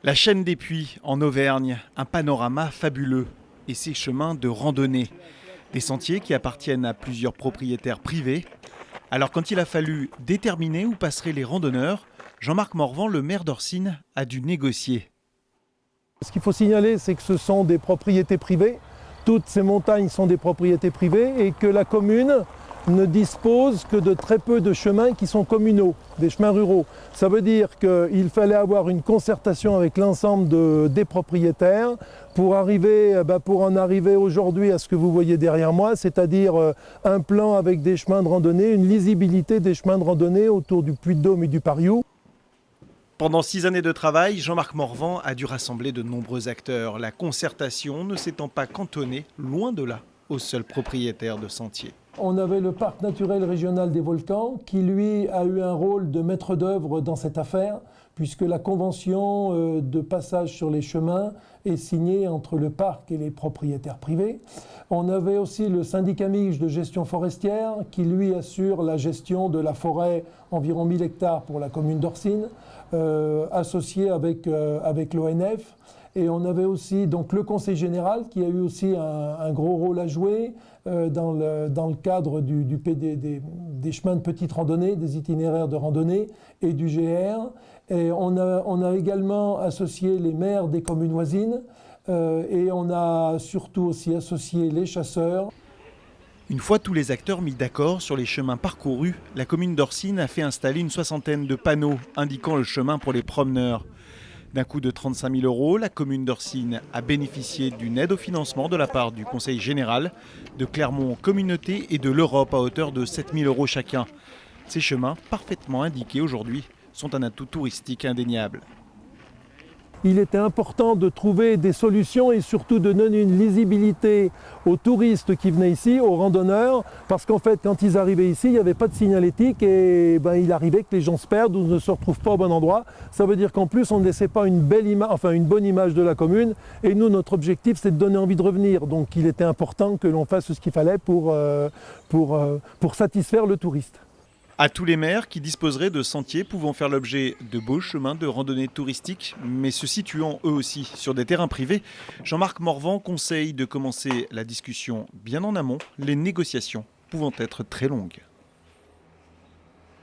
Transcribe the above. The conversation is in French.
La chaîne des Puys en Auvergne, un panorama fabuleux et ses chemins de randonnée. Des sentiers qui appartiennent à plusieurs propriétaires privés. Alors quand il a fallu déterminer où passeraient les randonneurs, Jean-Marc Morvan, le maire d'Orsine, a dû négocier. Ce qu'il faut signaler, c'est que ce sont des propriétés privées. Toutes ces montagnes sont des propriétés privées et que la commune ne dispose que de très peu de chemins qui sont communaux, des chemins ruraux. Ça veut dire qu'il fallait avoir une concertation avec l'ensemble des propriétaires pour en arriver aujourd'hui à ce que vous voyez derrière moi, c'est-à-dire un plan avec des chemins de randonnée, une lisibilité des chemins de randonnée autour du Puy-de-Dôme et du Pariou. Pendant 6 années de travail, Jean-Marc Morvan a dû rassembler de nombreux acteurs. La concertation ne s'étant pas cantonnée, loin de là, aux seuls propriétaires de sentiers. On avait le parc naturel régional des volcans qui, lui, a eu un rôle de maître d'œuvre dans cette affaire, puisque la convention de passage sur les chemins est signée entre le parc et les propriétaires privés. On avait aussi le syndicat mixte de gestion forestière qui, lui, assure la gestion de la forêt, environ 1000 hectares pour la commune d'Orsine, associé avec l'ONF. Et on avait aussi donc, le Conseil général qui a eu aussi un gros rôle à jouer dans le cadre des chemins de petite randonnée, des itinéraires de randonnée et du GR. Et on a également associé les maires des communes voisines et on a surtout aussi associé les chasseurs. Une fois tous les acteurs mis d'accord sur les chemins parcourus, la commune d'Orsine a fait installer une 60aine de panneaux indiquant le chemin pour les promeneurs. D'un coût de 35 000 €, la commune d'Orsine a bénéficié d'une aide au financement de la part du Conseil général, de Clermont Communauté et de l'Europe à hauteur de 7 000 € chacun. Ces chemins, parfaitement indiqués aujourd'hui, sont un atout touristique indéniable. Il était important de trouver des solutions et surtout de donner une lisibilité aux touristes qui venaient ici, aux randonneurs, parce qu'en fait, quand ils arrivaient ici, il n'y avait pas de signalétique et il arrivait que les gens se perdent ou ne se retrouvent pas au bon endroit. Ça veut dire qu'en plus, on ne laissait pas une bonne image de la commune. Et nous, notre objectif, c'est de donner envie de revenir. Donc, il était important que l'on fasse ce qu'il fallait pour satisfaire le touriste. À tous les maires qui disposeraient de sentiers pouvant faire l'objet de beaux chemins de randonnée touristique, mais se situant eux aussi sur des terrains privés, Jean-Marc Morvan conseille de commencer la discussion bien en amont, les négociations pouvant être très longues.